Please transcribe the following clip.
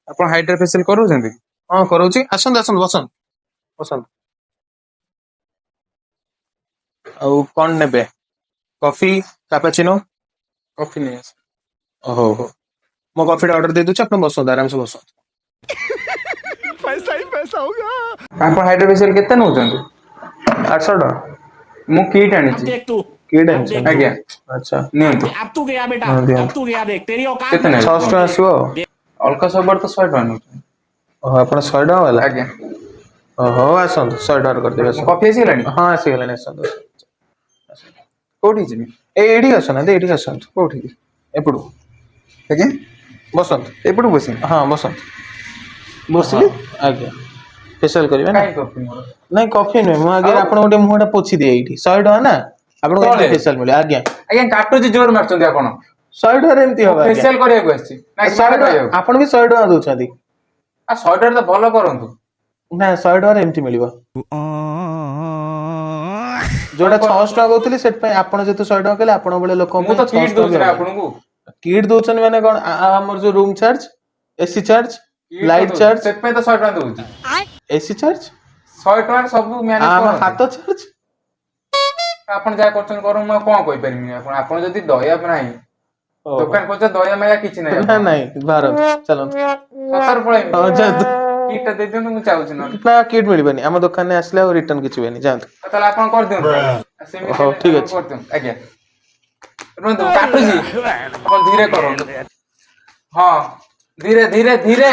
ଆପଣ hydra facial କରୁଛନ୍ତି? ହଁ କରୁଛି। ଆସନ୍ତୁ ଆସନ୍ତୁ ବସନ୍ତୁ ବସନ୍ତୁ। ଆଉ କଣ ନେବେ? କଫି କାପାଚିନୋ? କଫି ନେଇ ଆସ। ହଉ ହଉ ମୋ କଫିଟା ଅର୍ଡର ଦେଇଦଉଛି, ଆପଣ ବସନ୍ତୁ ଆରାମସେ ବସନ୍ତୁ। ଆପଣ ହାଇଡ୍ରା ଫେସିଆଲ କେତେ ନେଉଛନ୍ତି? 800 ଟଙ୍କା। ମୁଁ କିଟ୍ ଆଣିଛି। କିଟ୍ ଆଣିଛନ୍ତି? ଆଜ୍ଞା ଆଚ୍ଛା ନିଅନ୍ତୁ। ହଁ ଦିଅନ୍ତୁ। କେତେ ନେବେ? 600 ଟଙ୍କା ଆସିବ ଆଉ। ଅଲକା ସବୁଆଡେ ତ 100 ଟଙ୍କା ନେଉଛନ୍ତି। ଓହୋ ଆପଣ 100 ଟଙ୍କା ବାଲା? ଆଜ୍ଞା ହଉ ଆସନ୍ତୁ 100 ଟଙ୍କାର କରିଦେବି ମୋ ଆସନ୍ତୁ। କଫି ଆସିଗଲାଣି? ହଁ ଆସିଗଲାଣି ଆସନ୍ତୁ। କୋଉଠିକି ଯିବି? ଏଇଠିକି ଆସୁନାହାନ୍ତି, ଏଇଠିକି ଆସନ୍ତୁ। କୋଉଠିକି? ଏପଟୁ ଆଜ୍ଞା ବସନ୍ତୁ। ଏପଟକୁ ବସିବି? ହଁ ବସନ୍ତୁ। ହଁ ବସିଲି? ଆଜ୍ଞା ଫେସିଆଲ କରିବେ ନା? କାଇଁ କଫି ମୋର? ନାଇଁ କଫି ନୁହେଁ, ମୁଁ ଆଗେ ଆଉ ଆପଣଙ୍କ ଗୋଟେ ମୁହଁ ଟା ପୋଛି ଦିଏ ଏଇଠି। 100 ଟଙ୍କା ନା ଆପଣଙ୍କୁ ଏମିତି ତଳେ ଫେସିଆଲ ମିଳିବ। ଆଜ୍ଞା ଆଜ୍ଞା କାଟୁଛି ଜୋର ମାରୁଛନ୍ତି ଆପଣ। 100 ଟଙ୍କାରେ ଏମିତି ମୁଁ ହବ ଆଜ୍ଞା। ଫେସିଆଲ କରିବାକୁ ଆସିଛି ନାଇଁ କି 100 ମାଡ ଟଙ୍କା ଖାଇବାକୁ। ଆପଣ ବି 100 ଟଙ୍କା ଦଉଛନ୍ତି। ଆଉ 100 ଟଙ୍କାରେ ତ ଭଲ କରନ୍ତୁ। ନା 100 ଟଙ୍କାରେ ଏମିତି ମିଳିବ। ଯୋଉଟା 600 ଟଙ୍କା କହୁଥିଲି ସେଥିପାଇଁ ଆପଣ ଯେହେତୁ 100 ଟଙ୍କା କହିଲେ ଆପଣଙ୍କ ଭଳିଆ ଲୋକଙ୍କ ମୁଁ ପାଇଁ ତ 600 କିଟ୍ ଟଙ୍କା ବି ଦଉଛି ନା ହବନି। ଆପଣଙ୍କୁ। କିଟ୍ ଦଉଛନ୍ତି ମାନେ କଣ? ଆମର ଯୋଉ ରୁମ୍ ଚାର୍ଜ, ଏସି ଚାର୍ଜ, କିଟ୍ ତ ଲାଇଟ୍ ଦଉଛି ଚାର୍ଜ, ସେଥିପାଇଁ ତ 100 ଟଙ୍କା ଦଉଛି। ଏସି ଚାର୍ଜ, 100 ଟଙ୍କାରେ ସବୁ ମ୍ୟାନେଜ ଆମ କରନ୍ତୁ। ହାତ ଚାର୍ଜ। ଆପଣ ଯାହା କରୁଛନ୍ତି କରନ୍ତୁ, ମୁଁ ଆଉ କଣ କହିପାରିବିନି। ଆପଣ ଯଦି ଦୟା ନାହିଁ ଓହୋ ଦୋକାନ ପଛ ଦୟା ମାୟା କିଛି ନାହିଁ ନା ଆପଣଙ୍କର। ନାଇଁ ବାହାରନ୍ତୁ ଚାଲନ୍ତୁ। ସତରେ ପଳେଇବି। ହଁ ଯାଆନ୍ତୁ। କିଟ୍ ଟା ଦେଇଦିଅନ୍ତୁ ମୁଁ ଯାଉଛି ନହେଲେ। ନା କିଟ୍ ମିଳିବନି ଆମ ଦୋକାନରେ ଆସିଲେ ଆଉ ରିଟର୍ନ କିଛି ହୁଏନି, ଯାଆନ୍ତୁ। ଆଉ ତାହେଲେ ଆପଣ କରିଦିଅନ୍ତୁ ତାହେଲେ। ସେମିତି ହଉ ହେଲେ ଠିକ ଆପଣ ଅଛି। କରିଦିଅନ୍ତୁ। ଆଜ୍ଞା ରୁହନ୍ତୁ କାଟୁଛି, ଆପଣ ଧୀରେ କରନ୍ତୁ। ହଁ ଧୀରେ ଧୀରେ ଧୀରେ